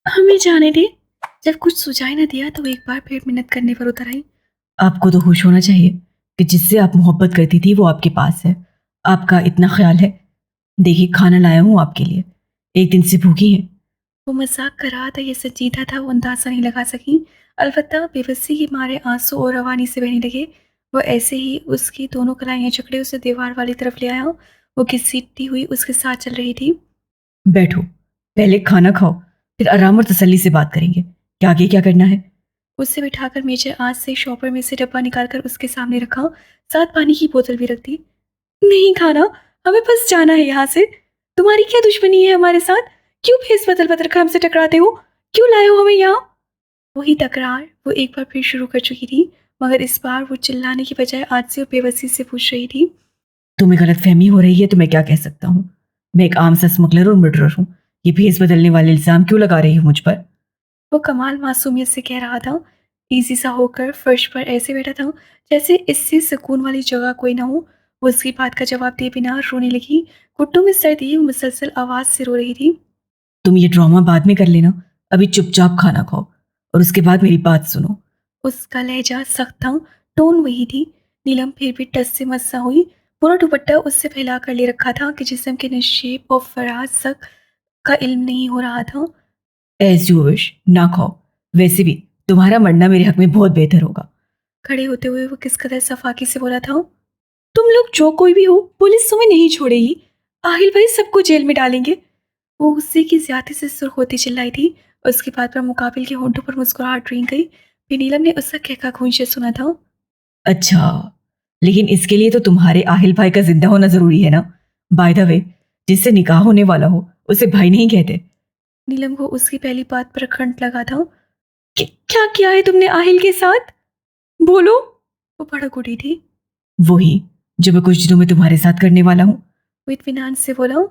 हमें जाने दे। जब कुछ सुझाई न दिया तो एक बार फिर मिन्नत करने पर उतर आई। आपको तो खुश होना चाहिए कि जिससे आप मोहब्बत करती थी वो आपके पास है, आपका इतना ख्याल है। देखिए, खाना लाया हूँ आपके लिए, एक दिन से भूखी हैं। वो मजाक कर रहा था, ये संजीदा था, वो अंदाजा नहीं लगा सकी। अलबत्ता बेबसी के मारे आंसू और रवानी से बहने लगे। वो ऐसे ही उसकी दोनों कलाइयाँ जकड़े उसे दीवार वाली तरफ ले आया। वो घसीटती हुई उसके साथ चल रही थी। बैठो, पहले खाना खाओ, फिर आराम और तसल्ली से बात करेंगे कि आगे क्या करना है। उसे बिठाकर मेजर आज से शॉपर में से डब्बा निकालकर उसके सामने रखा, साथ पानी की बोतल भी रख दी। नहीं खाना, हमें बस जाना है यहाँ से। तुम्हारी क्या दुश्मनी है हमारे साथ? क्यों फेस बदल बदल कर हमसे टकराते हो? क्यों लाए हो हमें यहाँ? वही तकरार वो एक बार फिर शुरू कर चुकी थी, मगर इस बार वो चिल्लाने की बजाय आज से बेबसी से पूछ रही थी। तुम्हें गलतफहमी हो रही है तो मैं क्या कह सकता हूँ? मैं एक आम सा स्मगलर और मर्डरर हूँ। ये भेस बदलने वाले इल्जाम क्यों लगा रही हो मुझ पर? वो कमाल मासूमियत से कह रहा था, इजी सा होकर फर्श पर ऐसे बैठा था जैसे इससे सुकून वाली जगह कोई ना हो। वो उसकी बात का जवाब दिए बिना रोने लगी। घुट्नों में सर दिए वो मुसलसल आवाज से रो रही थी। तुम ये ड्रामा बाद में कर लेना, अभी चुपचाप खाना खाओ और उसके बाद मेरी बात सुनो। उसका लहजा सख्त था, टोन वही थी। नीलम फिर भी टस से मस सा हुई। पूरा दुपट्टा उससे फैला कर ले रखा था कि जिस्म के नशेब और फराज तक का इल्म नहीं हो रहा था। एज यू विश, ना खाओ। वैसे भी तुम्हारा मरना मेरे हक में बहुत बेहतर होगा। खड़े होते हुए वो किस कदर सफाकी से बोला था। तुम लोग जो कोई भी हो, पुलिस तुम्हें नहीं छोड़ेगी। आहिल भाई सबको जेल में डालेंगे। वो गुस्से की ज्यादा से सुर्ख होती चिल्लाई थी। उसके बाद पर मुकाबिल के होंठों पर मुस्कुराहट रेंग गई। फिर नीलम ने उसका कहका खूंचे सुना था। अच्छा, लेकिन इसके लिए तो तुम्हारे आहिल भाई का जिंदा होना जरूरी है ना? बाय द वे, जिससे निकाह होने वाला हो उसे भाई नहीं कहते। नीलम को उसकी पहली बात पर खंड लगा था। क्या किया है तुमने आहिल के साथ? बोलो। वो भड़क उठी थी। वही जो मैं कुछ दिनों में तुम्हारे साथ करने वाला हूँ। वो इत्मीनान से बोला।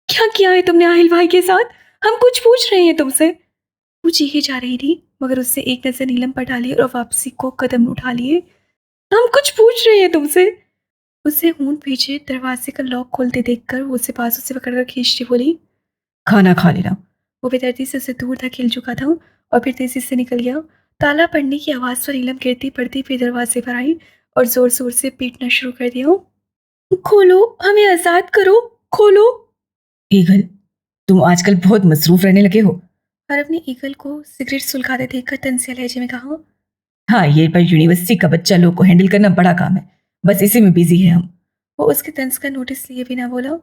क्या किया है तुमने आहिल भाई के साथ? हम कुछ पूछ रहे हैं तुमसे। वो चीखी जा रही थी, मगर उससे एक नजर नीलम पर डाली और वापसी को कदम उठा लिए। हम कुछ पूछ रहे हैं तुमसे। उसे ऊंट पीछे दरवाजे का लॉक खोलते देखकर वो उसे बाजू से पकड़कर खींचती बोली। खाना खा लेना। वो बेदर्दी से उसे दूर धकेल चुका था और फिर तेजी से निकल गया। ताला पड़ने की आवाज पर नीलम गिरती पड़ती फिर दरवाजे पर आई और जोर जोर से पीटना शुरू कर दिया। खोलो, हमें आजाद करो, खोलो। ईगल, तुम आजकल बहुत मसरूफ रहने लगे हो। हरफ ने ईगल को सिगरेट सुलगाते देखकर तंजिया लहजे में कहा। हाँ, ये पर यूनिवर्सिटी का बच्चा लोग को हैंडल करना बड़ा काम है, बस इसी में बिजी है हम। वो उसके तंज का नोटिस लिए बिना बोला।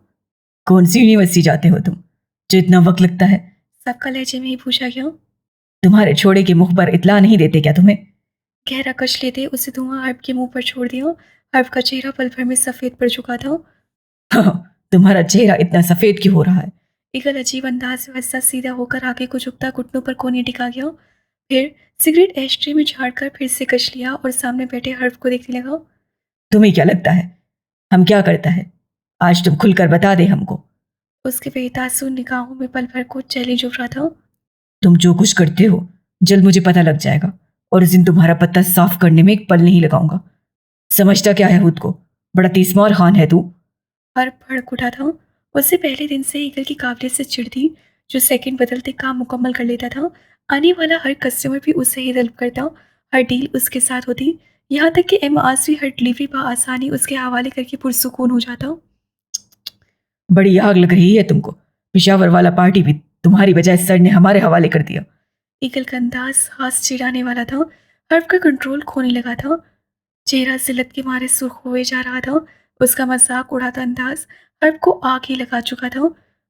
कौन सी यूनिवर्सिटी जाते हो तुम, जो इतना वक्त लगता है? सबका लहजे में ही पूछा गया। तुम्हारे छोड़े के मुख पर इतला नहीं देते क्या तुम्हें? गहरा कश लेते उसे धुआं हर्ब के मुंह पर छोड़ दिया। हर्ब का चेहरा पल भर में सफेद पड़ चुका था। तुम्हारा चेहरा इतना सफेद क्यों हो रहा है? ईगल अजीब अंदाज में हंसा सीधा होकर आगे को झुकता घुटनों पर कोने टिका गया। फिर सिगरेट एस्ट्रे में झाड़कर फिर से कश लिया और सामने बैठे हर्ब को देखने लगा। तुम्हें क्या लगता है हम क्या करता है? आज तुम खुलकर बता दे हमको। उसके बेतासुर निगाहों में पल भर को चैलेंज उभरा था। तुम जो कुछ करते हो जल्द मुझे पता लग जाएगा और उस दिन तुम्हारा पत्ता साफ करने में एक पल नहीं लगाऊंगा। समझता क्या है खुद को? बड़ा तीसमार खान है तू। हर भड़क उठा था। उससे पहले दिन से ईगल की काबिलियत से चिढ़ थी, जो सेकंड बदलते काम मुकम्मल कर लेता था। आने वाला हर कस्टमर भी उससे ही तलब करता, हर डील उसके साथ होती, यहाँ तक कि एम आसरी हर डिलीवरी आसानी उसके हवाले करके पुरसुकून हो जाता। बड़ी आग लग रही है तुमको। पिशावर वाला पार्टी भी तुम्हारी वजह सर ने हमारे हवाले कर दिया। ईगल का अंदाज हाथ चिढ़ाने वाला था। हर्फ का कंट्रोल खोने लगा था। चेहरा जिल्लत के मारे सुर्ख हुए जा रहा था। उसका मजाक उड़ाता अंदाज हर्फ को आग ही लगा चुका था।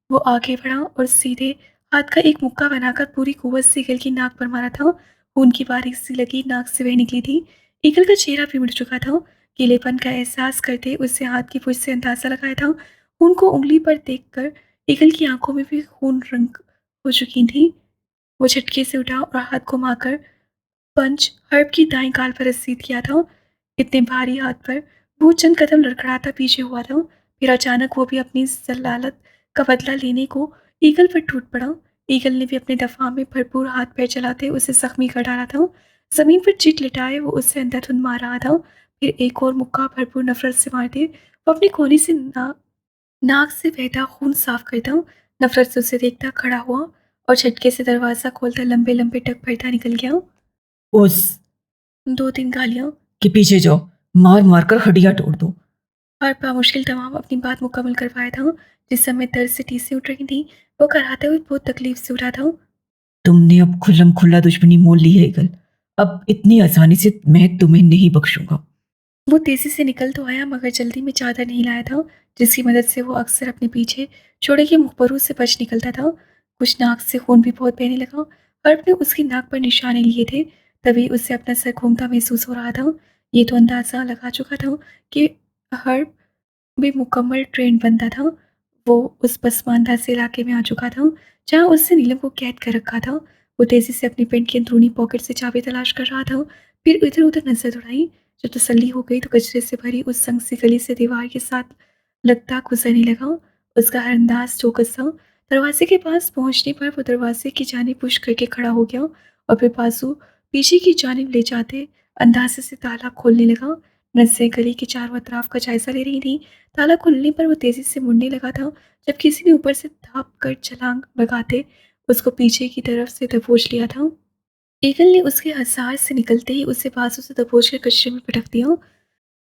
वो आगे बढ़ा और सीधे हाथ का एक मुक्का बनाकर पूरी कुव्वत से ईगल की नाक पर मारा था। खून की बारीक सी लगी नाक से बह निकली थी। ईगल का चेहरा भी मुड़ चुका था। गीलेपन का एहसास करते उससे हाथ की पुश से अंदाजा लगाया था। खून को उंगली पर देखकर ईगल की आंखों में भी खून रंग हो चुकी थी। वो झटके से उठा और हाथ घुमाकर पंच हर्ब की दाईं गाल पर रसीद किया था। इतने भारी हाथ पर वो चंद कदम लड़खड़ाता पीछे हुआ था। फिर अचानक वो भी अपनी जलालत का बदला लेने को ईगल पर टूट पड़ा। ईगल ने भी अपने दफा में भरपूर हाथ पैर चलाते उसे जख्मी कर डाला था। जमीन पर चिट लिटाए वो उससे अंधाधुंध मार रहा था। फिर एक और मुक्का भरपूर नफरत से मारते वो अपनी कोहनी से नाक से बहता खून साफ करता। नफरत से उसे देखता खड़ा हुआ और झटके से दरवाज़ा खोलता लंबे लंबे टक भरता निकल गया। उस 2-3 गालियाँ के पीछे जाओ, मार मार कर हड्डियां तोड़ दो। और बामुश्किल तमाम अपनी बात मुकम्मल कर पाया था। जिस समय दर्द से टीसें उठ रही थी, वो कराहते हुए बहुत तकलीफ से उठा था। तुमने अब खुल्लम खुल्ला दुश्मनी मोल ली है ईगल। अब इतनी आसानी से मैं तुम्हें नहीं बख्शूंगा। वो तेज़ी से निकल तो आया मगर जल्दी में चादर नहीं लाया था, जिसकी मदद से वो अक्सर अपने पीछे छोड़े के मुखबरू से बच निकलता था। कुछ नाक से खून भी बहुत बहने लगा और अपने उसकी नाक पर निशाने लिए थे। तभी उसे अपना सर घूमता महसूस हो रहा था। ये तो अंदाज़ा लगा चुका था कि हर भी मुकम्मल ट्रेंड बनता था। वो उस पसमानदा से इलाके में आ चुका था, जहाँ उसने नीलम को कैद कर रखा था। वो तेज़ी से अपनी पैंट की अंदरूनी पॉकेट से चाबी तलाश कर रहा था, फिर इधर-उधर नज़र दौड़ाई। जब तसल्ली हो गई तो कचरे से भरी उस संग सी गली से दीवार के साथ लगता गुजरने लगा। उसका हर अंदाज़ चौकस था। दरवाज़े के पास पहुँचने पर वो दरवाज़े की जानिब पुश करके खड़ा हो गया और फिर बाजू पीछे की जानिब ले जाते अंदाज़े से ताला खोलने लगा। नज़रें गली के चारों तरफ का जायज़ा ले रही थीं। ताला खुलने पर वो तेज़ी से मुड़ने लगा था, जब किसी ने ऊपर से धाप कर छलांग लगाते उसको पीछे की तरफ से दबोच लिया था। ईगल ने उसके हसार से निकलते ही उसे बाजू से दबोच कर कचरे में पटक दिया।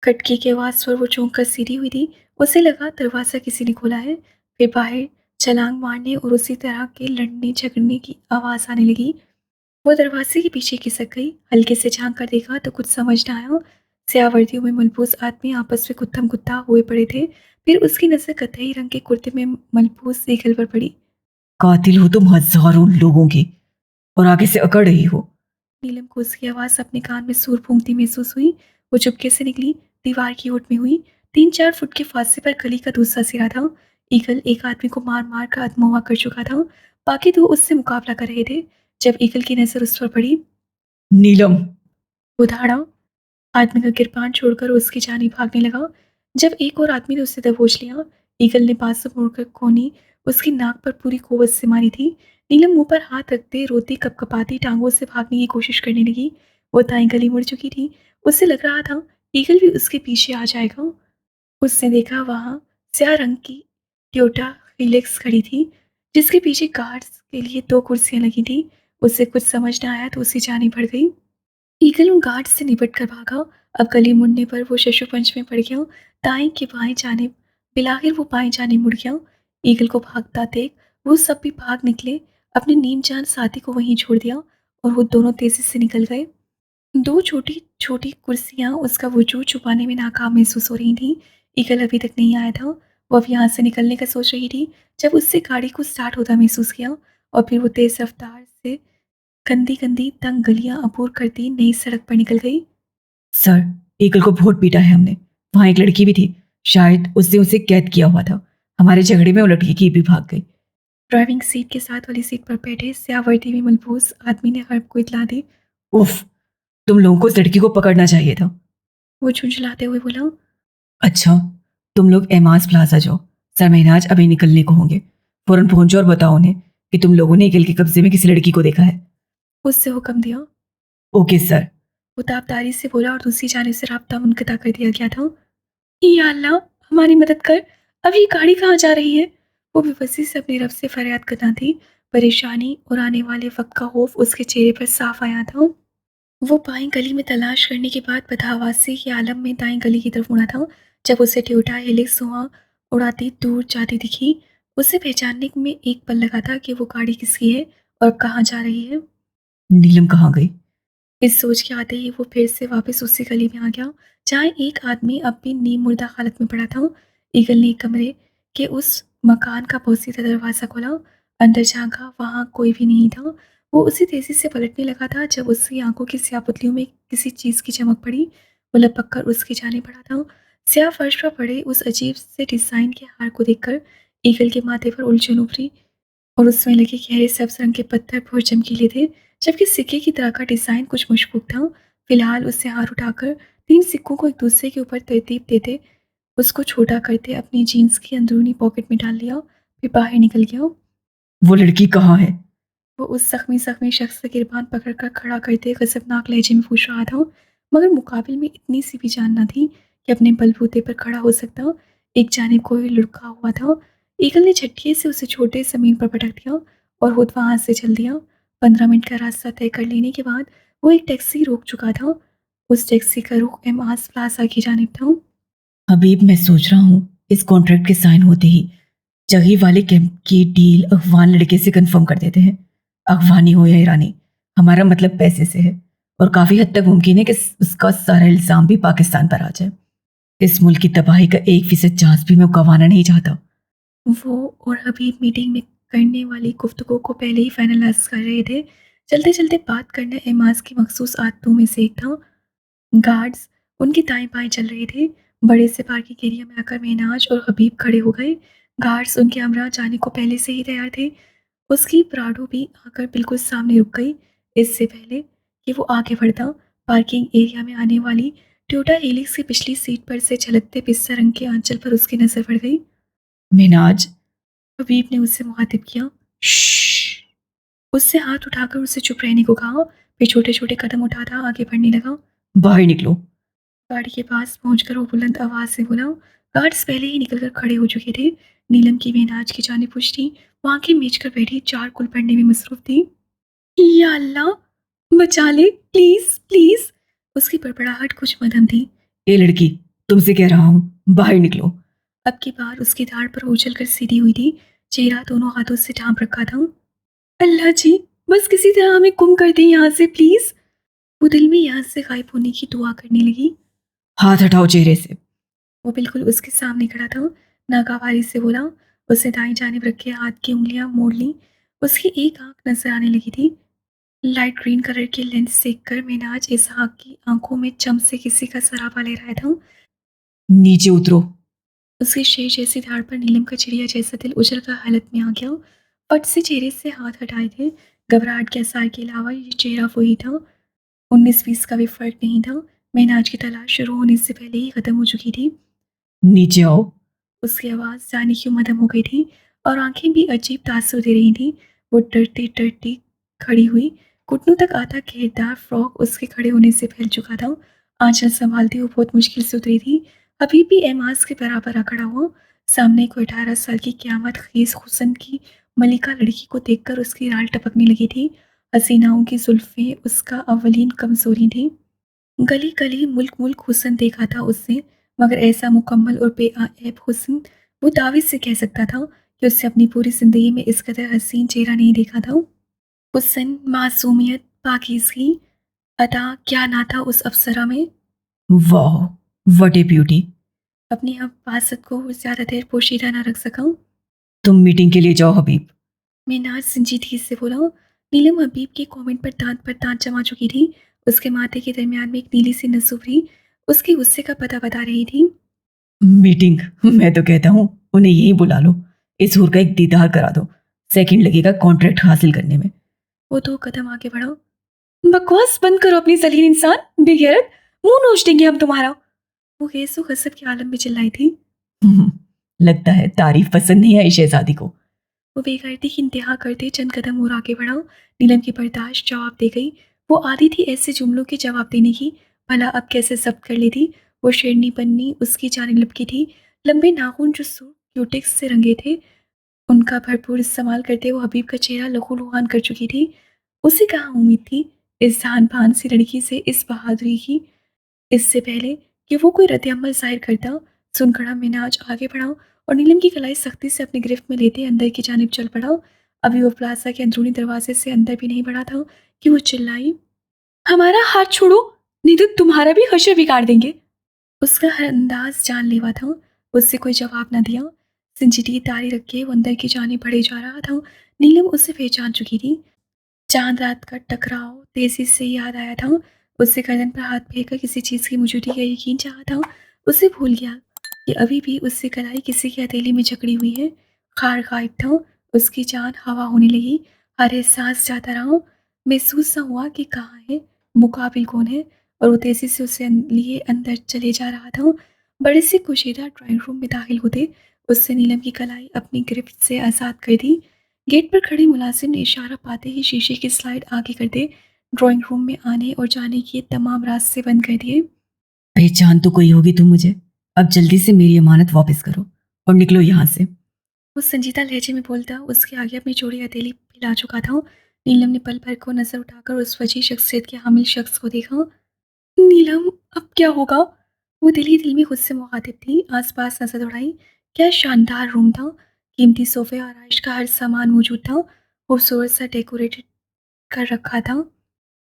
खटकी की आवाज़ पर वो चौंक कर सीधी हुई थी। उसे लगा दरवाज़ा किसी ने खोला है। फिर बाहर छलांग मारने और उसी तरह के लड़ने झगड़ने की आवाज़ आने लगी। वो दरवाजे के पीछे खिसक गई। हल्के से झांक कर देखा तो कुछ समझ न आया। स्याह वर्दियों में मलबूस आदमी आपस में गुत्थम-गुत्था हुए पड़े थे। फिर उसकी नज़र कत्थई रंग के कुर्ते में मलबूस ईगल पर पड़ी। कातिल हो तुम हजारों लोगों की, और आगे से अकड़ रही हो। नीलम को उसकी आवाज़ अपने कान में सूर फूंकती महसूस हुई। वो चुपके से निकली, दीवार की ओट में हुई। 3-4 फुट के फासले पर गली का दूसरा सिरा था। ईगल एक आदमी को मार-मार कर अधमौआ कर चुका था। बाकी 2 उससे मुकाबला कर रहे थे। जब ईगल की नज़र उस पर पड़ी, नीलम। वो दहाड़ा। आदमी का किरपान छोड़कर उसकी जानिब भागने लगा। जब एक और आदमी ने उसे दबोच लिया, ईगल ने बाजू मोड़कर कोनी उसकी नाक पर पूरी कुव्वत से मारी थी। नीलम मुंह पर हाथ रखते रोती कपकपाती टांगों से भागने की कोशिश करने लगी। वो दाएं गली मुड़ चुकी थी। उसे लग रहा था ईगल भी उसके पीछे आ जाएगा। उसने देखा वहां स्याह रंग की टोयोटा हिलेक्स खड़ी थी, जिसके पीछे गार्ड्स के लिए 2 कुर्सियां लगी थी। उसे कुछ समझ न आया तो उसी जानिब बढ़ गई। ईगल उन गार्ड से निपट कर भागा। अब गली मुड़ने पर वो शशुपंच में पड़ गया। दाएं के बाएं जानिब बिलाखिर वो बाएं जानिब मुड़ गया। ईगल को भागता देख वो सब भी भाग निकले। अपने नीम जान साथी को वहीं छोड़ दिया और वो दोनों तेजी से निकल गए। 2 छोटी छोटी कुर्सियां उसका वजूद छुपाने में नाकाम महसूस हो रही थीं। ईगल अभी तक नहीं आया था। वो अब यहाँ से निकलने का सोच रही थी, जब उससे गाड़ी को स्टार्ट होता महसूस किया और फिर वो तेज रफ्तार से गंदी-गंदी तंग गलियां अबूर करती नई सड़क पर निकल गई। सर, ईगल को बहुत पीटा है हमने। वहां एक लड़की भी थी, शायद उसने उसे कैद किया हुआ था। हमारे झगड़े में वो लड़की की भी भाग गई। ड्राइविंग सीट के साथ वाली सीट पर बैठे स्याह वर्दी में मलबूस आदमी ने हर्ब को इत्तला दी। उफ, तुम लोगों को उस लड़की को पकड़ना चाहिए था। वो झुंझलाते हुए बोला। अच्छा, तुम लोग एमास प्लाजा जाओ। सर महनाज अभी निकलने को होंगे। फौरन पहुंचो और बताओ उन्हें कि तुम लोगों ने ईगल के कब्जे में किसी लड़की को देखा है। उससे हुक्म दिया। Okay sir. वो ताबदारी से बोला और दूसरी जानिब से राब्ता मुनक़ता कर दिया गया था। या अल्लाह, हमारी मदद कर। अब ये गाड़ी कहाँ जा रही है? वो बेबसी से अपने रब से फरियाद करना थी। परेशानी और आने वाले वक्त का खौफ उसके चेहरे पर साफ आया था। वो बाईं गली में तलाश करने के बाद बदहवासी के आलम में दाईं गली की तरफ मुड़ा था। जब उसे टोयोटा हिलिक्स धुआं उड़ाती दूर जाती दिखी, उसे पहचानने में एक पल लगा था कि वो गाड़ी किसकी है और कहाँ जा रही है। नीलम कहाँ गई? इस सोच के आते ही वो फिर से वापस उसी गली में आ गया, जहाँ एक आदमी अब भी नीम मुर्दा हालत में पड़ा था। ईगल ने कमरे के उस मकान का पोसीदा दरवाज़ा खोला। अंदर झांका, वहाँ कोई भी नहीं था। वो उसी तेज़ी से पलटने लगा था जब उसकी आंखों की स्याह पुतलियों में किसी चीज़ की चमक पड़ी। वो लपक कर उसकी जाने पड़ा था। स्याह फर्श पर पड़े उस अजीब से डिज़ाइन के हार को देखकर ईगल के माथे पर उलझन उभरी और उसमें लगे गहरे सब्ज़ रंग के पत्थर बहुत चमकीले थे, जबकि सिक्के की तरह का डिज़ाइन कुछ मशकूक था। फिलहाल उसने हाथ उठाकर 3 सिक्कों को एक दूसरे के ऊपर तरतीब देते, उसको छोटा करते अपनी जीन्स की अंदरूनी पॉकेट में डाल लिया, फिर बाहर निकल गया। वो लड़की कहाँ है? वो उस ज़ख्मी-ज़ख्मी शख्स का गिरबान पकड़कर खड़ा करते गज़बनाक लहजे में पूछ रहा था, मगर मुकाबिल में इतनी सी भी जान न थी कि अपने बलबूते पर खड़ा हो सकता। एक जानिब कोई लुढ़का हुआ था। ईगल ने झटके से उसे छोटे ज़मीन पर पटक दिया और खुद वहाँ से चल दिया। 15 मिनट का रास्ता तय कर लेने के बाद वो एक टैक्सी रोक चुका था। उस टैक्सी का रुख एमास प्लाजा की जानिब था। हबीब, मैं सोच रहा हूँ इस कॉन्ट्रैक्ट के साइन होते ही जगह वाले कैंप की डील अफगान लड़के से कंफर्म कर देते हैं। अफगानी हो या ईरानी, हमारा मतलब पैसे से है और काफी हद तक मुमकिन है कि उसका सारा इल्जाम भी पाकिस्तान पर आ जाए। इस मुल्क की तबाही का 1% चांस भी मैं गंवाना नहीं चाहता। वो और हबीब मीटिंग में करने वाली गुफ्तगू को पहले ही फाइनलाइज कर रहे थे। चलते चलते बात करना एमाज की मखसूस आदतों में से एक था। गार्ड्स उनके दाएं बाएं चल रहे थे। बड़े से पार्किंग एरिया में आकर मेहनाज और हबीब खड़े हो गए। गार्ड्स उनके हमरा जाने को पहले से ही तैयार थे। उसकी प्राडो भी आकर बिल्कुल सामने रुक गई। इससे पहले कि वो आगे बढ़ता, पार्किंग एरिया में आने वाली टोयोटा हेलिक्स की पिछली सीट पर से झलकते पिस्ता रंग के आंचल पर उसकी नजर पड़ गई। मिनाज। हबीब ने उससे मुखातिब किया। श्श। उससे हाथ उठाकर उसे चुप रहने को कहा। फिर छोटे छोटे कदम उठाता आगे बढ़ने लगा। बाहर निकलो। गाड़ी के पास पहुंचकर वो बुलंद आवाज से बोला। गार्ड्स पहले ही निकलकर खड़े हो चुके थे। नीलम की मेहनाज की जाने पुष्टि वो आंखें मीच कर बैठी चार कुल पढ़ने में मसरूफ थी। या अल्लाह, बचा ले प्लीज प्लीज। उसकी बड़बड़ाहट कुछ मध्यम थी। ए लड़की, तुमसे कह रहा हूँ बाहर निकलो। अब की बार उसकी दाढ़ पर उछल कर सीधी हुई थी। चेहरा दोनों हाथों से ढांप रखा था। अल्लाह जी, बस किसी तरह हमें गुम कर दें यहाँ से प्लीज। वो दिल में यहाँ से गायब होने की दुआ करने लगी। हाथ हटाओ चेहरे से। वो बिल्कुल उसके सामने खड़ा था। नागवारी से बोला। उसने दाएं जानिब रखे हाथ की उंगलियां मोड़ ली। उसकी एक आंख नजर आने लगी थी। लाइट ग्रीन कलर के लेंस सेक कर मिनाज इसहाक की आंखों में चम से किसी का सरापा ले रहा था। नीचे उतरो। उसकी शेर जैसी धाड़ पर नीलम का चिड़िया जैसा दिल उछल कर हालत में आ गया। फट से चेहरे से हाथ हटाए थे। घबराहट के आसार के अलावा ये चेहरा वही था। 19-20 का भी फर्क नहीं था। मिनाज की तलाश शुरू होने से पहले ही खत्म हो चुकी थी। नीचे आओ। उसकी आवाज़ जाने क्यों मदम हो गई थी और आंखें भी अजीब तासुर दे रही थीं। वो डरती डरती खड़ी हुई। घुटनों तक आता घेरदार फ्रॉक उसके खड़े होने से फैल चुका था। आंचल संभालती वो बहुत मुश्किल से उतरी थी। अभी भी एमाज के बराबर आ खड़ा हुआ। सामने को 18 साल की क्यामत खेज हुस्न की मलिका लड़की को देखकर उसकी राल टपकने लगी थी। हसीनाओं की जुल्फें उसका अवलीन कमजोरी थी। गली गली मुल्क मुल्क हुस्न देखा था उसने, मगर ऐसा मुकम्मल और बेआब हुस्न वो दावे से कह सकता था कि उससे अपनी पूरी जिंदगी में इस कदर हसीन चेहरा नहीं देखा था। हुस्न, मासूमियत, पाकीज़गी, अता क्या ना था उस अप्सरा में। वाह, व्हाट ए ब्यूटी। अपनी हवासत को ज्यादा देर पोशीदा न रख सका। तुम मीटिंग के लिए जाओ हबीब। मिनाज संजीदगी से बोला। नीलम हबीब के कमेंट पर दांत जमा चुकी थी। उसके माथे के दरमियान में एक नीली सी नस उभरी। उसके गुस्से का पता बता रही थी। मीटिंग? मैं तो कहता हूँ उन्हें यहीं बुला लो। इस हूर का एक दीदार करा दो। सेकंड लगेगा कॉन्ट्रैक्ट हासिल करने में। वो 2 कदम आगे बढ़ा। बकवास बंद करो अपनी जलील इंसान, बेगैरत। मुंह नोच देंगे हम तुम्हारा। वो गैसो गजब के आलम में चिल्लाई थी। हम्म, लगता है तारीफ पसंद नहीं आई शहजादी को। वो बेगैरती की इंतहा करते चंद कदम और आगे बढ़ा। नीलम की बर्दाश्त जवाब दे गई। वो आदी थी ऐसे जुमलों के जवाब देने की। भला अब कैसे जब्त कर ली थी। वो शेरनी पन्नी उसकी जाने लपकी थी। लंबे नाखून जो क्यूटिक्स से रंगे थे, उनका भरपूर इस्तेमाल करते वो हबीब का चेहरा लहूलुहान कर चुकी थी। उसे कहाँ उम्मीद थी इस जान भान सी लड़की से इस बहादुरी की। इससे पहले कि वो कोई रद्द-ए-अमल ज़ाहिर करता, सुनखड़ा मिनाज आगे बढ़ा और नीलम की कलाई सख्ती से अपनी गिरफ्त में लेते अंदर की जानिब चल पड़ा। अभी वो प्लाज़ा के अंदरूनी दरवाजे से अंदर भी नहीं बढ़ा था कि वो चिल्लाई, "हमारा हाथ छोड़ो, नहीं तो तुम्हारा भी हश्र बिगाड़ देंगे।" उसका हर अंदाज जानलेवा था। उससे कोई जवाब न दिया। सिंचिटी तारी रख के वो अंदर की जानिब बढ़े जा रहा था। नीलम उसे पहचान चुकी थी। चांद रात का टकराव तेजी से याद आया था। उससे गर्दन पर हाथ फेरकर किसी चीज की मौजूदगी का यकीन चाहा था। उसे भूल गया कि अभी भी उससे कलाई किसी की हथेली में जकड़ी हुई है। खार गायब था। उसकी जान हवा होने लगी। हर एहसास जाता रहा। महसूस न हुआ कि कहाँ है, मुकाबिल कौन है। और वो तेजी से उसे लिए अंदर चले जा रहा था। बड़े से कुशीदा ड्राइंग रूम में दाखिल होते उससे नीलम की कलाई अपनी गिरफ्त से आज़ाद कर दी। गेट पर खड़े मुलाजिम ने इशारा पाते ही शीशे की स्लाइड आगे कर दे। ड्राइंग रूम में आने और जाने के तमाम रास्ते बंद कर दिए। पहचान तो कोई होगी तुम मुझे। अब जल्दी से मेरी अमानत वापस करो और निकलो यहाँ से। वो संजीदा लहजे में बोलता उसके आगे अपनी चौड़ी हथेली पिला चुका था। नीलम ने पल भर को नजर उठाकर उस वजीर शख्सियत के हामिल शख्स को देखा। नीलम, अब क्या होगा? वो दिल ही दिल में खुद से मुखातिब थी। आसपास नजर दौड़ाई। क्या शानदार रूम था। कीमती सोफे और आराइश का हर सामान मौजूद था। खूबसूरत सा डेकोरेटेड कर रखा था।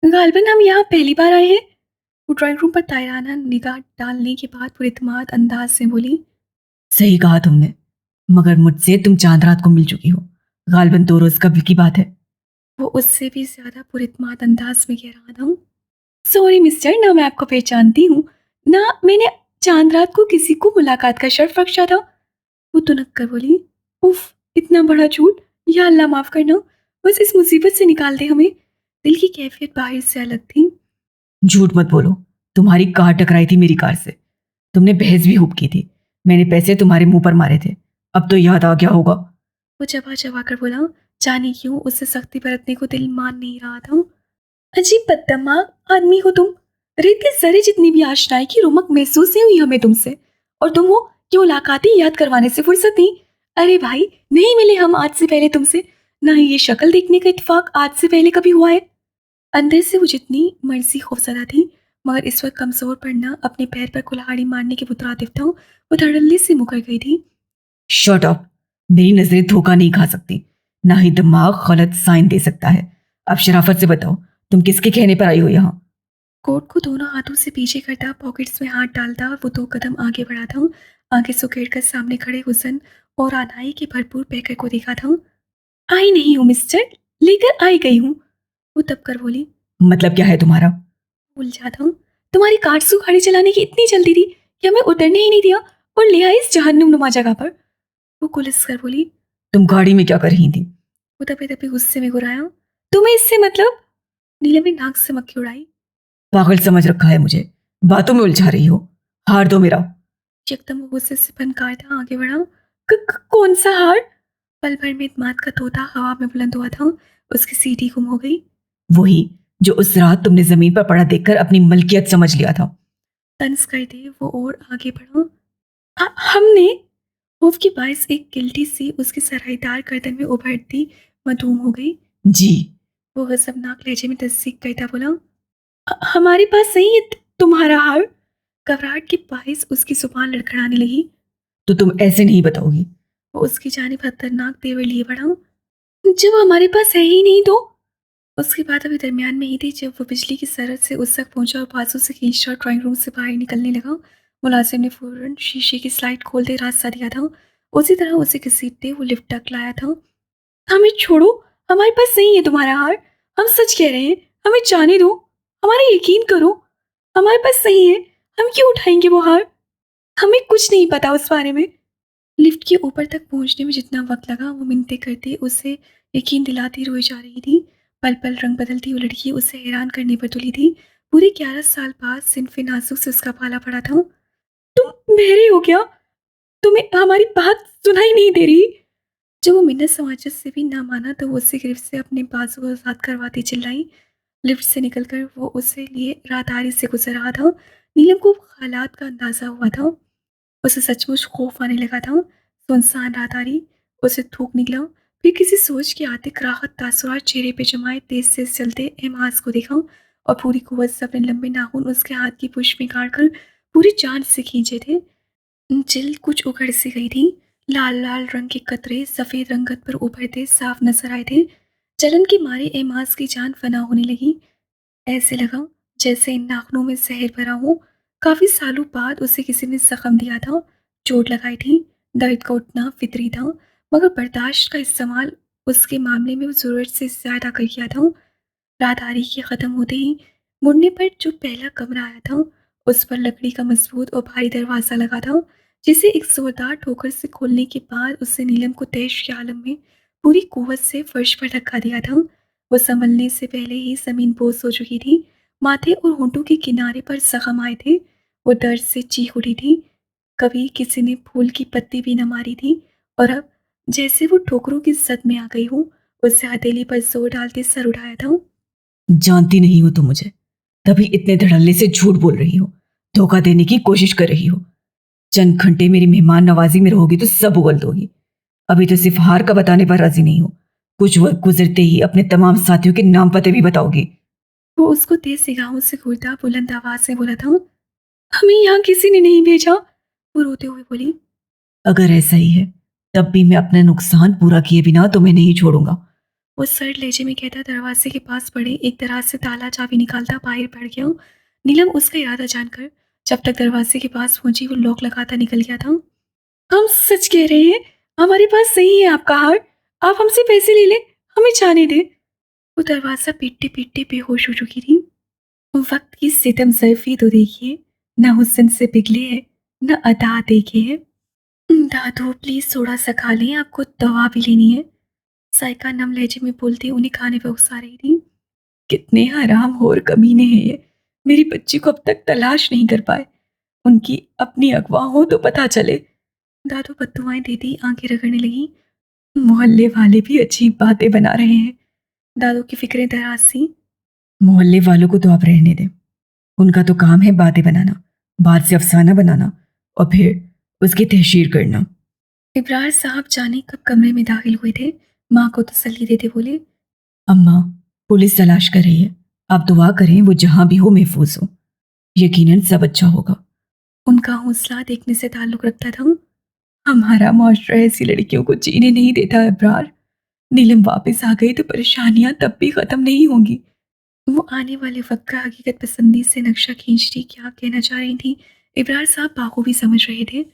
गालिबन हम यहाँ पहली बार आए हैं। वो ड्राइंग रूम पर तायराना निगाह डालने के बाद पुरइत्माद अंदाज से बोली। सही कहा तुमने, मगर मुझसे तुम चांद रात को मिल चुकी हो। गालिबन 2 रोज कबल की बात है। वो उससे भी ज्यादा पुरइत्माद अंदाज में कह रहा था। सॉरी मिस्टर, ना मैं आपको पहचानती हूँ, ना मैंने चांद रात को किसी को मुलाकात का शर्त बख्शा था। वो तुनक कर बोली। उफ, इतना बड़ा झूठ। या अल्लाह माफ करना, बस इस मुसीबत से निकाल दे हमें। दिल की कैफियत बाहर से अलग थी। झूठ मत बोलो, तुम्हारी कार टकराई थी मेरी कार से। तुमने बहस भी खूब की थी। मैंने पैसे तुम्हारे मुंह पर मारे थे। अब तो याद आ गया होगा। वो चबा चबा कर बोला। जाने क्यों उससे सख्ती बरतने को दिल मान नहीं रहा था। अजीब बददिमाग आदमी हो तुम। रेत के जरे जितनी भी आशनाई की रोमक महसूस नहीं हुई हमें तुमसे, और तुम हो कि मुलाकातें याद करवाने से फुर्सत नहीं। अरे भाई, नहीं मिले हम आज से पहले तुमसे, ना ही ये शक्ल देखने का इत्तेफाक आज से पहले कभी हुआ है। अंदर से वो जितनी मर्जी खौफजदा थी, मगर इस वक्त कमजोर पड़ना, अपने पैर पर कुल्हाड़ी मारने के मुतरादिफ था। वो धड़ल्ले से मुकर गई थी। Shut up. मेरी नजरें धोखा नहीं खा सकती, ना ही दिमाग गलत साइन दे सकता है। अब शराफत से बताओ, तुम किसके कहने पर आई हो यहाँ? कोट को दोनों हाथों से पीछे करता, पॉकेट्स में हाथ डालता, वो 2 कदम आगे बढ़ा था। आगे सुकेड़ कर सामने खड़े हुसन और आनाई के भरपूर पैकर को देखा था। आई नहीं हूँ मिस्टर, लेकर आई गई हूँ। वो तब कर बोली। मतलब क्या है तुम्हारा? उलझा था। तुम्हारी कार से गाड़ी चलाने की इतनी जल्दी थी कि हमें उतरने ही नहीं दिया और ले आई इस जहन्नुम नुमा जगह पर। वो कुलिस कर बोली। तुम गाड़ी में क्या कर रही थी? वो दबे दबे गुस्से में गुर्राया। तुम्हें इससे मतलब? नीलम ने नाक से मक्खी उड़ाई। पागल समझ रखा है मुझे, बातों में उलझा रही हो। हार दो मेरा। यकदम वो गुस्से से फनकार था, आगे बढ़ा। कौन सा हार? पल भर में इत्माद का तोता हवा में बुलंद हुआ था। उसकी सीटी गुम हो गई। वही जो उस रात तुमने जमीन पर पड़ा देखकर अपनी मलकियत समझ लिया था। तंज कर दे वो और आगे बढ़ा। हमने? खौफ की बाइस एक गिल्टी सी उसकी सराईदार गर्दन में उभरती मधूम हो गई। जी। वो गजबनाक लहजे में तस्दीक करता बोला। हमारे पास नहीं है तुम्हारा हार। घबराहट की बाइस उसकी जुबान लड़खड़ाने लगी। तो तुम ऐसे नहीं बताओगी? वो उसकी जानिब खतरनाक तेवर लिए बढ़ा। जब हमारे पास है ही नहीं तो? उसकी बात अभी दरमियान में ही थी जब वो बिजली की सरत से उस तक पहुंचा और बाजू से खींचता ड्राइंग रूम से बाहर निकलने लगा। मुलाजिम ने फौरन शीशे की स्लाइड खोल दे रास्ता दिया था। उसी तरह उसे घसीटते वो लिफ्ट तक लाया था। हमें छोड़ो, हमारे पास नहीं है तुम्हारा हार। हम सच कह रहे हैं, हमें जाने दो। हमारा यकीन करो, हमारे पास नहीं है। हम क्यों उठाएंगे वो हार? हमें कुछ नहीं पता उस बारे में। लिफ्ट के ऊपर तक पहुंचने में जितना वक्त लगा, वो मिन्नतें करते उसे यकीन दिलाती रोई जा रही थी। पल पल रंग बदलती वो लड़की उसे हैरान करने पर तुली थी। पूरे 11 साल बाद सिनफे नाजुक से उसका पाला पड़ा था। तुम बहरे हो क्या? तुम्हें हमारी बात सुनाई नहीं दे रही? जब वो मिन्नत समाजत से भी ना माना तो वो उसे गिरफ्त से अपने बाजू को आजाद करवाती चिल्लाई। लिफ्ट से निकलकर वो उसे लिए राहदारी से गुजर रहा था। नीलम को हालात का अंदाजा हुआ था। उसे सचमुच खौफ आने लगा था। सुनसान राहदारी, उसे थूक निकला। फिर किसी सोच के आतिक राहत तासुरात चेहरे पे जमाए तेज तेज चलते एमाज को देखा और पूरी कुव्वत से अपने लंबे नाखून उसके हाथ की पुश में काटकर पूरी जान से खींचे थे। जिल्द कुछ उखड़ सी गई थी। लाल लाल रंग के कतरे सफेद रंगत पर उभरते साफ नजर आए थे। जलन के मारे एमाज की जान फना होने लगी। ऐसे लगा जैसे इन नाखूनों में जहर भरा हो। काफी सालों बाद उसे किसी ने जख्म दिया था, चोट लगाई थी। दर्द का उठना फितरी था, मगर बर्दाश्त का इस्तेमाल उसके मामले में वो जरूरत से ज्यादा कर किया था। राहदारी के खत्म होते ही मुड़ने पर जो पहला कमरा आया था, उस पर लकड़ी का मजबूत और भारी दरवाजा लगा था, जिसे एक जोरदार ठोकर से खोलने के बाद उससे नीलम को तैश के आलम में पूरी कुव्वत से फर्श पर धक्का दिया था। वो संभलने से पहले ही जमीन बोझ हो चुकी थी। माथे और होंठों के किनारे पर जख्म आए थे। वो दर्द से चीख उठी थी। कभी किसी ने फूल की पत्ती भी न मारी थी, और अब जैसे वो ठोकरों की जद में आ गई हो, उससे हथेली पर जोर डालते सर उठाया था। जानती नहीं हो तुम मुझे, तभी इतने धड़ल्ले से झूठ बोल रही हो, धोखा देने की कोशिश कर रही हो। चंद घंटे मेरी मेहमान नवाजी में रहोगी तो सब उगल दोगी। अभी तो सिर्फ हार का बताने पर राजी नहीं हो, कुछ वक्त गुजरते ही अपने तमाम साथियों के नाम पते भी बताओगी। वो उसको तेज निगाहों से घूरता बुलंद आवाज से बोला था, हमें यहाँ किसी ने नहीं भेजा। वो रोते हुए बोली, अगर ऐसा ही है तब भी मैं अपना नुकसान पूरा किए बिना तुम्हें नहीं छोड़ूंगा। वो सर लहजे में कहता दरवाजे के पास पड़े एक दराज से ताला चाबी निकालता बाहर बढ़ गया। नीलम उसका इरादा जानकर जब तक दरवाजे के पास पहुंची वो लॉक लगाता निकल गया था। हम सच कह रहे हैं, हमारे पास नहीं है आपका हार। आप हमसे पैसे ले लें, हमें जाने दें। वो दरवाजा पीटते पीटते बेहोश हो चुकी थी। वक्त की सितम सरफी तो देखिए, न हुस्न से पिघले है, न अदा देखे है। दादू प्लीज थोड़ा सा खा लें, आपको दवा भी लेनी है। साइका नम लहजे में बोलती उन्हें खाने पर उकसा रही थी। कितने हराम और कमीने हैं ये, मेरी बच्ची को अब तक तलाश नहीं कर पाए। उनकी अपनी अगवा हो तो पता चले। दादू बद्दुआएं देती आंखें रगड़ने लगी। मोहल्ले वाले भी अजीब बातें बना रहे हैं। दादू की फिक्रें दराज सी। मोहल्ले वालों को तो आप रहने दें, उनका तो काम है बातें बनाना, बात से अफसाना बनाना और फिर उसकी तहशीर करना। इब्रार साहब जाने कब कमरे में दाखिल हुए थे। माँ को तसल्ली देते बोले, अम्मा, पुलिस तलाश कर रही है, आप दुआ करें वो जहां भी हो महफूज हो। यकीनन सब अच्छा होगा। उनका हौसला देखने से ताल्लुक रखता था। हमारा मुआशरा ऐसी लड़कियों को जीने नहीं देता इब्रार। नीलम वापस आ गई तो परेशानियां तब भी खत्म नहीं होंगी। वो आने वाले वक्त का हकीकत पसंदी से नक्शा खींच रही क्या कहना चाह रही थी इब्रार साहब बाखूबी समझ रहे थे।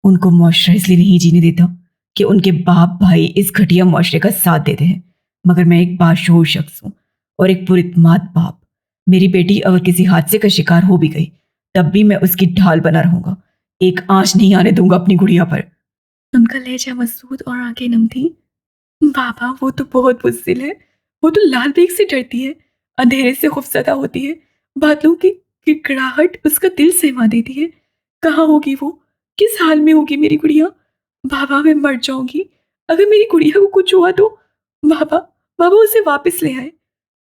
उनको मुआशरा इसलिए नहीं जीने देता कि उनके बाप भाई इस घटिया मुआशरे का साथ देते हैं, मगर मैं एक बाशऊर शख्स हूँ और एक पुरितमाद बाप। मेरी बेटी अगर किसी हादसे का शिकार हो भी गई तब भी मैं उसकी ढाल बना रहूंगा, एक आंच नहीं आने दूंगा अपनी गुड़िया पर। उनका लहजा मसूद और आंखें नम थी। बाबा वो तो बहुत बुज़दिल है। वो तो लाल बेग से डरती है, अंधेरे से खौफज़दा होती है, बादलों की किड़किड़ाहट उसका दिल सहमा देती है। कहाँ होगी वो? किस हाल में होगी मेरी गुड़िया? बाबा मैं मर जाऊंगी अगर मेरी गुड़िया को कुछ हुआ तो। बाबा, बाबा उसे वापस ले आए।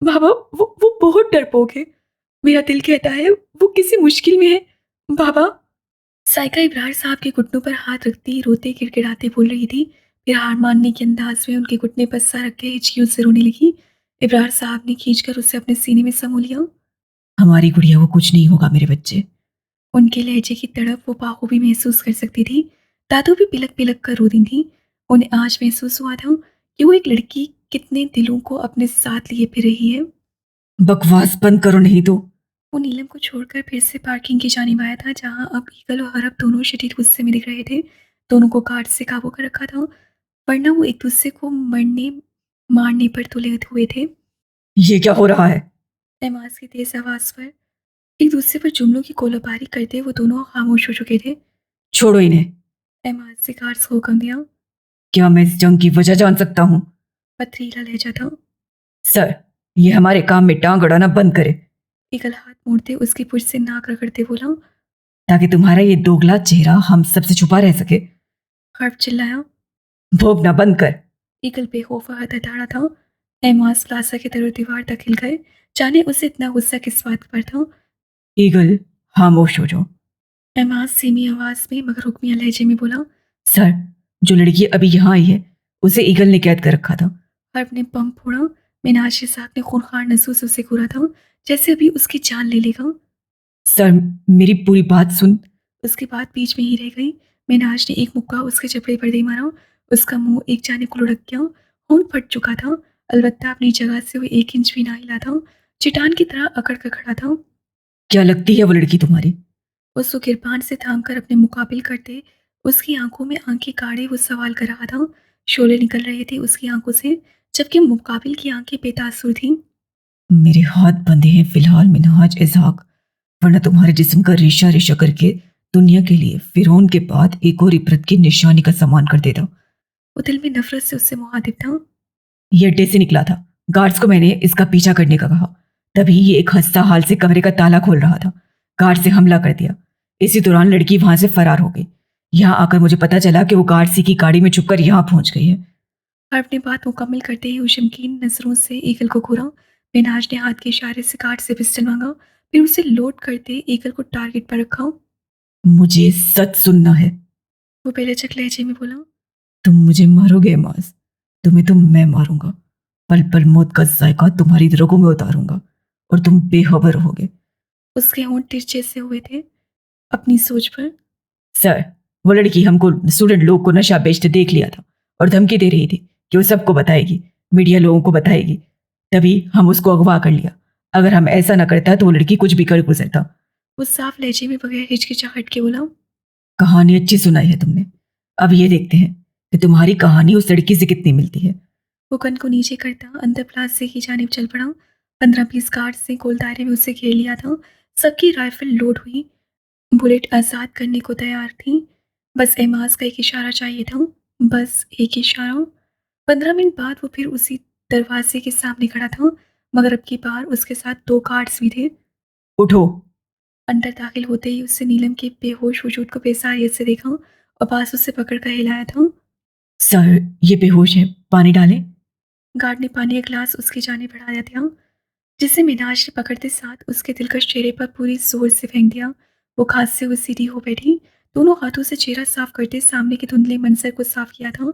बाबा वो बहुत डरपोक है। मेरा दिल कहता है वो किसी मुश्किल में है। बाबा। साइका इब्रार साहब के घुटनों पर हाथ रखती रोते गिड़गिड़ाते बोल रही थी। फिर हार मानने के अंदाज में उनके घुटने पर सर रख के हिचकियों से रोने लगी। इब्रार साहब ने खींचकर उसे अपने सीने में समो लिया। हमारी गुड़िया को कुछ नहीं होगा मेरे बच्चे। उनके लहजे की तड़प वो बाखूबी महसूस कर सकती थी। दादू भी पिलक पिलक कर रो दी थी। उन्हें आज महसूस हुआ था कि वो एक लड़की कितने दिलों को अपने साथ लिए फिर रही है। बकवास बंद करो नहीं तो। वो नीलम को छोड़कर फिर से पार्किंग की जानिब आया था जहां अब ईगल और हरब दोनों शदीद गुस्से में दिख रहे थे। दोनों को गार्ड से काबू कर रखा था, वरना वो एक दूसरे को मरने मारने पर तुले हुए थे। ये क्या हो रहा है? एमाज की तेज आवाज पर एक दूसरे पर जुमलों की गोलाबारी करते वो दोनों खामोश हो चुके थे। छोड़ो इन्हें। एमाज से गार्ड्स को हुक्म दिया। क्या मैं इस जंग की वजह जान सकता हूँ? पथरीला लहजा था। सर, ये हमारे काम में टांग अड़ाना बंद करे, ईगल हाथ मोड़ते उसकी पुछ से नाक रगड़ते बोला। ताकि तुम्हारा ये दोगला चेहरा हम सबसे छुपा रह सके। हर्ब चिल्लाया। भोगना बंद कर। ईगल बेखौफ हथौड़ा था। एमाज प्लाजा के तरफ दीवार तक हिल गए। जाने उसे इतना गुस्सा किस बात पर था। ईगल, खामोश हो जाओ। एमाज सीमी आवाज में मगर हुक्मिया लहजे में बोला। सर, जो लड़की अभी यहाँ आई है उसे ईगल ने कैद कर रखा था। हर्ब ने पंप फोड़ा। मिनाज के साथ ने खूनखार नसों से उसे घूरा था जैसे अभी उसकी जान ले लेगा। सर, मेरी पूरी बात सुन। उसकी बात बीच में ही रह गई। मिनाज ने एक मुक्का उसके जबड़े पर दे मारा। उसका मुंह एक जाने को लुढ़क गया। खून फट चुका था, अलबत्ता अपनी जगह से वो 1 इंच भी ना हिला था। चट्टान की तरह अकड़ कर खड़ा था। क्या लगती है वो लड़की तुम्हारी? उसको किरपान से थाम कर अपने मुकाबिल करते उसकी आंखों में आंखें गाड़े वो सवाल कर रहा था। शोले निकल रहे थे उसकी आंखों से, जबकि मुकाबिल की आंखें बेतासुर थीं। मेरे हाथ बंधे हैं फिलहाल मिनहाज इजहाक, वरना तुम्हारे जिस्म का रेशा रेशा करके दुनिया के लिए फिरौन के बाद एक और इबरत की निशानी का सामान कर देता। वो दिल में नफरत से उससे मुखातिब था। ये अड्डे से निकला था। गार्ड्स को मैंने इसका पीछा करने का कहा, तभी ये एक हंसता हाल से कमरे का ताला खोल रहा था। गार्ड से हमला कर दिया। इसी दौरान लड़की वहां से फरार हो गई। यहाँ आकर मुझे पता चला कि वो गार्ड की गाड़ी में छुपकर यहाँ पहुंच गई है। हर्ब ने बात मुकम्मल करते ही उशमकीन नजरों से ईगल को घूरा। मिनाज ने हाथ के इशारे से गार्ड से पिस्टल मांगा, फिर उसे लोड करते ईगल को टारगेट पर रखा। मुझे सच सुनना है। वो बेलचक लहजे में बोला। तुम मुझे मारोगे माज? तुम्हें तो मैं मारूंगा, पल पल मौत का जायका तुम्हारी रगों में उतारूंगा और तुम बेखबर रहोगे। उसके होंठ तिरछे से हुए थे अपनी सोच पर। सर, वो लड़की हमको स्टूडेंट लोग को नशा बेचते देख लिया था और धमकी दे रही थी कि वो सबको बताएगी, मीडिया लोगों को बताएगी। तभी हम उसको अगवा कर लिया। अगर हम ऐसा ना करता तो वो लड़की कुछ भी कर गुजरता। वो साफ लहजे में बगैर हिचकिचाहट के बोला। कहानी अच्छी सुनाई है तुमने। अब ये देखते हैं कि तुम्हारी कहानी उस लड़की से कितनी मिलती है। वो कन को नीचे करता अंदर प्लाजे की जानिब चल पड़ा। 15-20 गार्ड्स ने गोल दायरे में उसे घेर लिया था। सबकी राइफल लोड हुई, बुलेट आजाद करने को तैयार थी। बस एमाज का एक इशारा चाहिए था, बस एक इशारा। 15 मिनट बाद वो फिर उसी दरवाजे के सामने खड़ा था, मगर अब की बार उसके साथ 2 गार्ड्स भी थे। उठो। अंदर दाखिल होते ही उससे नीलम के बेहोश वजूद को बेसारियत से देखा और बाजू से पकड़कर हिलाया था। सर, ये बेहोश है, पानी डालें। गार्ड ने पानी का ग्लास उसकी जानिब बढ़ाया था, जिसे मिनाज ने पकड़ते साथ उसके दिलकश चेहरे पर पूरी जोर से फेंक दिया। वो खांस से हुई सीधी हो बैठी, दोनों हाथों से चेहरा साफ करते सामने के धुंधले मंजर को साफ किया था।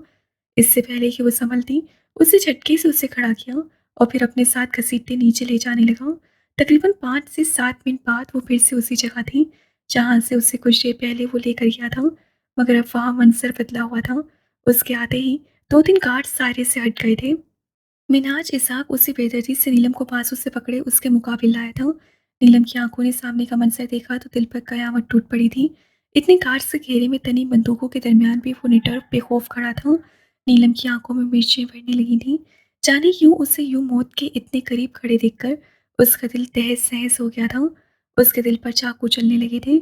इससे पहले कि वो संभलती, उसे झटके से उसे खड़ा किया और फिर अपने साथ घसीटते नीचे ले जाने लगा। तकरीबन 5 से 7 मिनट बाद वो फिर से उसी जगह थी जहां से उसे कुछ देर पहले वो लेकर गया था, मगर अब वहां मंजर बदला हुआ था। उसके आते ही 2-3 गार्ड सारे से हट गए थे। मिनाज इसाक उसी बेदर्दी से नीलम को बाजू से पकड़े उसके मुकाबिल लाया था। नीलम की आंखों ने सामने का मंजर देखा तो दिल पर कयामत टूट पड़ी थी। इतने गार्ड से घेरे में तनी बंदूकों के दरमियान भी वो निडर बेखौफ खड़ा था। नीलम की आंखों में मिर्चें भरने लगी थी। जाने क्यों उसे यूं मौत के इतने करीब खड़े देखकर उसका दिल तहस सहस हो गया था। उसके दिल पर चाकू चलने लगे थे।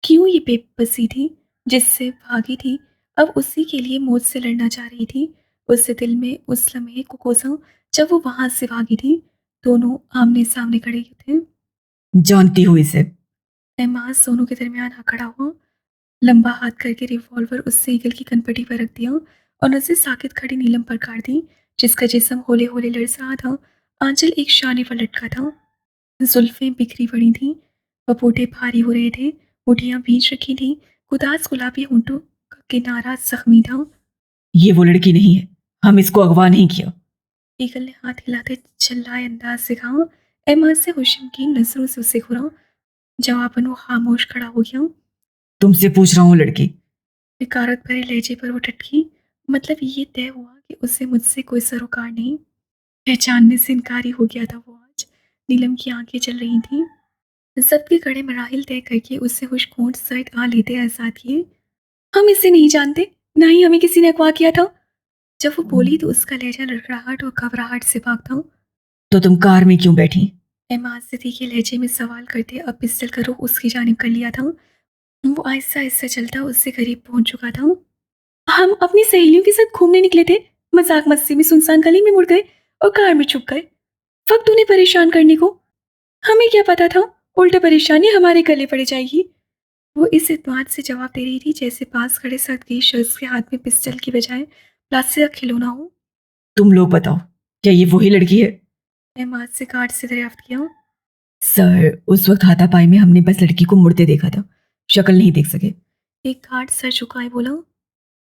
क्यों ये बेबसी थी जिससे भागी थी, अब उसी के लिए मौत से लड़ना चाह रही थी। उससे दिल में उस लम्हे को कोसा जब वो वहां से भागी थी। दोनों आमने सामने खड़े थे। जानती हूँ इसे। एमाज दोनों के दरमियान आ खड़ा हुआ, लंबा हाथ करके रिवॉल्वर उससे ईगल की कनपटी पर रख दिया और नजर साकित खड़ी नीलम पर काट दी, जिसका जिस्म होले होले लड़स रहा था। आंचल एक शाने पर लटका था, जुल्फें बिखरी पड़ी थीं, पपोटे भारी हो रहे थे, मुठियां भींच रखी थीं, उदास गुलाबी होंठों का किनारा जख्मी था। ये वो लड़की नहीं है, हम इसको अगवा नहीं किया। ईगल ने हाथ हिलाते चिल्लाए अंदाज से कहा। एमाज से हुस्न की नजरों से उसे घूरा। जवाबन वो खामोश खड़ा हो गया। तुमसे पूछ रहा हूँ लड़की। बेकारत भरे लहजे पर वो टटकी। मतलब ये तय हुआ कि उसे मुझसे कोई सरोकार नहीं। पहचानने से इनकारी हो गया था वो आज। नीलम की आंखें चल रही थीं। सबके कड़े मराहिल तय करके उससे खुश घोंट सर आ लेते एहसास किए। हम इसे नहीं जानते, ना ही हमें किसी ने अगवा किया था। जब वो बोली तो उसका लहजा लड़खड़ाहट और घबराहट से भाग था। तो तुम कार में क्यों बैठी? एमाज से तीखे लहजे में सवाल करते अब पिस्टल का रुख उसकी जानिब कर लिया था। वो आहिस्ता आहिस्ता चलता उससे करीब पहुंच चुका था। हम अपनी सहेलियों के साथ घूमने निकले थे, मजाक मस्ती में सुनसान गली में मुड़ गए और कार में छुप गए, वक्त उन्हें परेशान करने को। हमें क्या पता था उल्टा परेशानी हमारे गले पड़ जाएगी। वो इस इत्मीनान से जवाब दे रही थी जैसे पास खड़े सदगीर शख्स के हाथ में पिस्टल की बजाय प्लास्टिक का खिलौना हो। तुम लोग बताओ, क्या ये वही लड़की है? एमाज से गार्ड से दरियाफ्त किया। सर, उस वक्त हाथापाई में हमने बस लड़की को मुड़ते देखा था, शक्ल नहीं देख सके। एक गार्ड सर झुकाए बोला।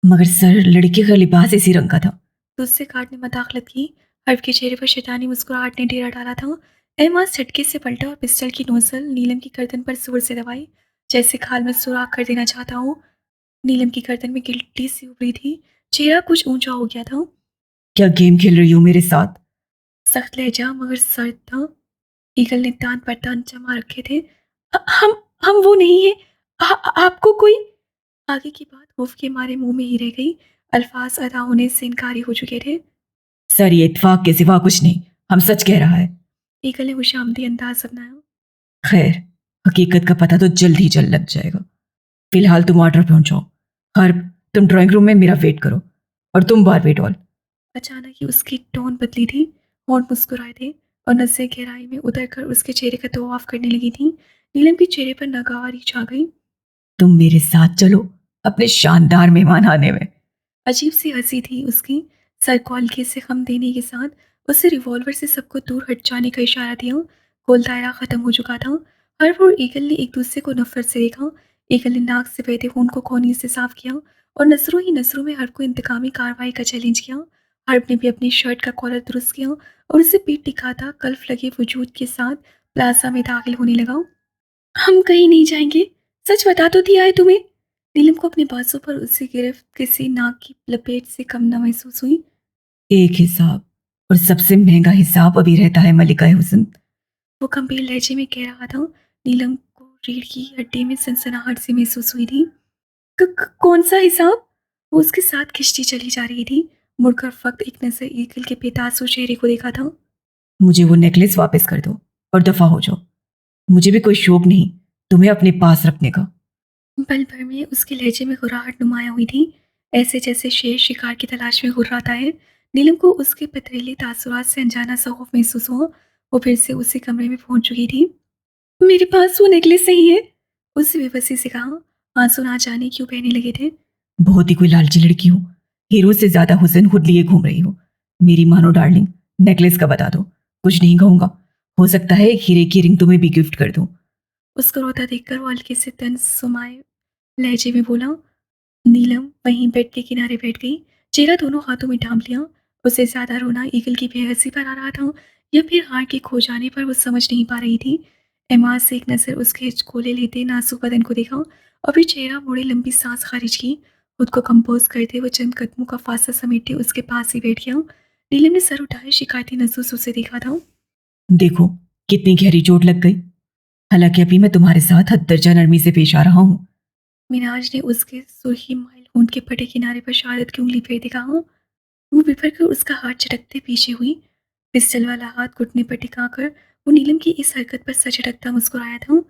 मगर सर, लड़के का लिबास इसी रंग का था। दूसरे गार्ड ने मदाखलत की। हर्फ के चेहरे पर शैतानी मुस्कुराहट ने डेरा डाला था। एहमास झटके से पलटा और पिस्टल की नोजल नीलम की गर्दन पर जोर से दबाई, जैसे खाल में सुराख कर देना चाहता हूँ। नीलम की गर्दन में गिल्टी सी उभरी थी, चेहरा कुछ ऊंचा हो गया था। क्या गेम खेल रही हो मेरे साथ? सख्त लहजा मगर सर्द था। ईगल ने दांत पर दांत जमा रखे थे। हम वो नहीं है। आपको कोई। आगे की बात खौफ के मारे मुंह में ही रह गई। अल्फाज अदा होने से इनकारी हो चुके थे। सर, ये इत्तेफाक के सिवा कुछ नहीं, हम सच कह रहा है। ईगल ने खुशामदी अंदाज अपनाया। खैर, हकीकत का पता तो जल्द ही जल्द लग जाएगा। फिलहाल तुम ऑर्डर पहुंचाओ। हर्ब, तुम ड्राइंग रूम में मेरा वेट करो और तुम बारबी डॉल। अचानक ही उसकी टोन बदली थी, होंठ मुस्कुराए थे और नज़रें गहराई में उतरकर उसके चेहरे का तवाफ करने लगी थी। नीलम के चेहरे पर नगारी छा गई। तुम मेरे साथ चलो अपने शानदार मेहमान आने में। अजीब सी हंसी थी उसकी। सर को हल्के से खम देने के साथ उसे रिवॉल्वर से सबको दूर हट जाने का इशारा दिया। गोल दायरा खत्म हो चुका था। हर्ब और ईगल ने एक दूसरे को नफरत से देखा। ईगल ने नाक से बहते खून को कोहनी से साफ किया और नजरों ही नजरों में हर्ब को इंतकामी कार्रवाई का चैलेंज किया। हर्ब ने भी अपनी शर्ट का कॉलर दुरुस्त किया और उसे पीठ दिखाता कल्फ लगे वजूद के साथ प्लाजा में दाखिल होने लगा। हम कहीं नहीं जाएंगे, सच बता तो दिया है तुम्हें। नीलम को अपने बाजू पर उसकी गिरफ्त किसी नाक की लपेट से कम न महसूस हुई। एक हिसाब, और सबसे महंगा हिसाब अभी रहता है मलिका हुसैन। वो गंभीर लहजे में कह रहा था। नीलम को रीढ़ की हड्डी में सनसनाहट सी महसूस हुई थी। कौन सा हिसाब? वो उसके साथ खिंचती चली जा रही थी। मुड़कर फक्त एक नजर ईगल के बेतासुर चेहरे को देखा था। मुझे वो नेकलेस वापस कर दो और दफा हो जाओ। मुझे भी कोई शौक नहीं तुम्हें अपने पास रखने का। पल भर में उसके लहजे में घुराहट नुमाया हुई थी, ऐसे जैसे शेर शिकार की तलाश में घुर्राता है। नीलम को उसके पथरीले तासुरात से अनजाना सा खौफ महसूस हुआ। वो फिर से उसी कमरे में पहुंच चुकी थी। मेरे पास वो नेकलेस नहीं है, उससे बेबसी से कहा। आंसू ना जाने क्यों बहने लगे थे। बहुत ही कोई लालची लड़की हो, हीरो से ज्यादा हुसैन खुद लिए घूम रही हो। मेरी मानो डार्लिंग, नेकलेस का बता दो। कुछ नहीं कहूंगा, हो सकता है एक हीरे की रिंग तुम्हें भी गिफ्ट कर दूं। उसको रोता देखकर वो हल्के से तन सुमाए लहजे में बोला। नीलम वहीं बेड के किनारे बैठ गई, चेहरा दोनों हाथों में ढांप लिया। उसे ज्यादा रोना ईगल की बेहसी पर आ रहा था या फिर हार के खो जाने पर वो समझ नहीं पा रही थी। एमाज से एक नजर उसके हिचकोले लेते नाजुक बदन को देखा और फिर चेहरा मोड़े लंबी सांस खारिज की। खुद को कंपोज करते वो चंद कदमों का फासला समेटे उसके पास ही बैठ गया। नीलम ने सर उठाए शिकायती नजरों से उसे देखा था। देखो कितनी गहरी चोट लग गई। हालांकि अभी मैं तुम्हारे साथ हद दर्जा नरमी से पेश आ रहा हूँ। मिनाज ने उसके सुर्खी माइल होंठ के फटे किनारे पर शहादत की उंगली फेर देखा। वो बिफर कर उसका हाथ झटकते पीछे हुई। पिस्टल वाला हाथ घुटने पर टिकाकर वो नीलम की इस हरकत पर सच झटकता मुस्कुराया था।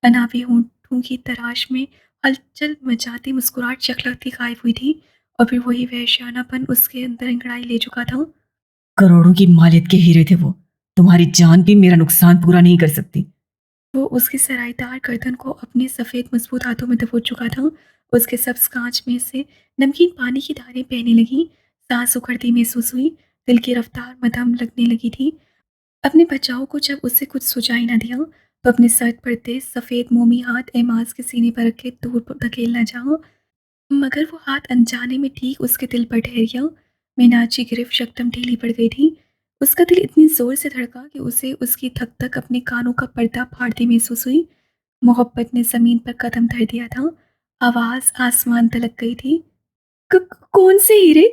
अनाबी होंठों की तराश में हलचल मचाती मुस्कुराहट चखलकती गायब हुई थी और फिर वही वहशियानापन उसके अंदर अंगड़ाई ले चुका था। करोड़ों की मालियत के हीरे थे वो, तुम्हारी जान भी मेरा नुकसान पूरा नहीं कर सकती। वो उसकी सरायदार गर्दन को अपने सफ़ेद मजबूत हाथों में दबोच चुका था। उसके सब्ज कांच में से नमकीन पानी की धारें बहने लगी। सांस उखड़ती महसूस हुई। दिल की रफ्तार मध्यम लगने लगी थी। अपने बचाव को जब उससे कुछ सुझाई न दिया तो अपने सर पर तेज सफ़ेद मोमी हाथ एमाज के सीने पर रखे दूर पर धकेलना चाहा, मगर वो हाथ अनजाने में ठीक उसके दिल पर ठहर गया। मीनाज की गिरफ्त यकदम ढीली पड़ गई थी। उसका दिल इतनी जोर से धड़का कि उसे उसकी धक धक अपने कानों का पर्दा फाड़ती महसूस हुई। मोहब्बत ने जमीन पर कदम धर दिया था। आवाज आसमान तलक गई थी। कौन से हीरे?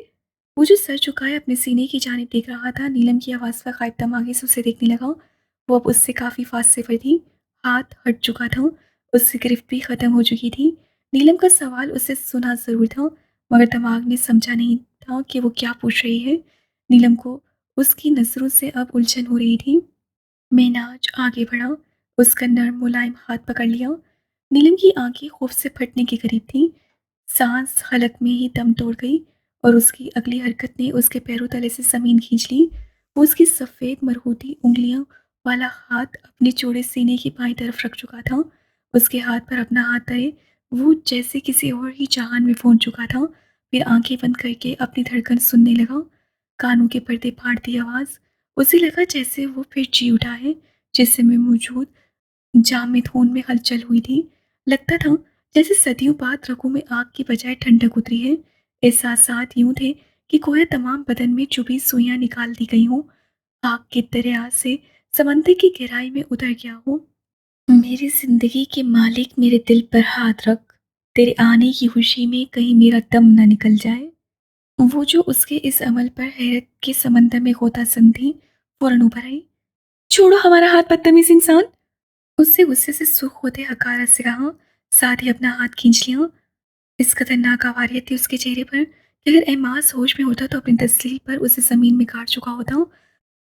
वो जो सर झुकाए अपने सीने की जानिब देख रहा था, नीलम की आवाज़ पर गायब दमागे से उसे देखने लगा। वो अब उससे काफ़ी फासले पर थी। हाथ हट चुका था। उसकी गिरफ्त भी ख़त्म हो चुकी थी। नीलम का सवाल उसे सुना ज़रूर था, मगर दिमाग ने समझा नहीं था कि वो क्या पूछ रही है। नीलम को उसकी नज़रों से अब उलझन हो रही थी। मेहनाज आगे बढ़ा, उसका नर्म मुलायम हाथ पकड़ लिया। नीलम की आंखें खौफ से फटने के करीब थीं। सांस हलक में ही दम तोड़ गई और उसकी अगली हरकत ने उसके पैरों तले से ज़मीन खींच ली। वो उसकी सफ़ेद मरहूती उंगलियों वाला हाथ अपने चौड़े सीने की बाईं तरफ रख चुका था। उसके हाथ पर अपना हाथ धरे वो जैसे किसी और ही जहान में पहुंच चुका था। फिर आंखें बंद करके अपनी धड़कन सुनने लगा। कानों के पर्दे फाड़ती आवाज़। उसे लगा जैसे वो फिर जी उठा है, जिससे में मौजूद जामिद खून में हलचल हुई थी। लगता था जैसे सदियों बाद रगों में आग की बजाय ठंडक उतरी है। एहसासात यूं थे कि कोई तमाम बदन में चुभी सुइयां निकाल दी गई हों। आग के दरिया से समंदर की गहराई में उतर गया हो। मेरी जिंदगी के मालिक मेरे दिल पर हाथ रख, तेरे आने की खुशी में कहीं मेरा दम न निकल जाए। वो जो उसके इस अमल पर हैरत के समंदर में गोता सन थी, फौरन उभर आई। छोड़ो हमारा हाथ बदतमीज इंसान, उससे गुस्से से सूख होते हकारत से कहा, साथ ही अपना हाथ खींच लिया। इस खतरनाक आवारियत थी उसके चेहरे पर कि अगर एहमास होश में होता तो अपनी तस्लील पर उसे जमीन में काट चुका होता,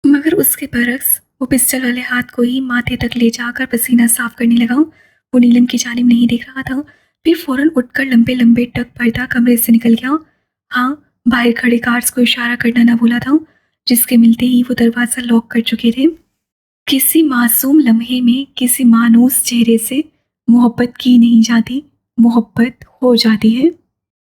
मगर उसके बरक्स वो पिस्टल वाले हाथ को ही माथे तक ले जाकर पसीना साफ करने लगा। वो नीलम की जानिब नहीं देख रहा था। फिर फौरन उठकर लंबे लंबे टक पर्दा कमरे से निकल गया। हाँ, बाहर खड़े गार्ड्स को इशारा करना ना भूला था, जिसके मिलते ही वो दरवाज़ा लॉक कर चुके थे। किसी मासूम लम्हे में किसी मानूस चेहरे से मोहब्बत की नहीं जाती, मोहब्बत हो जाती है।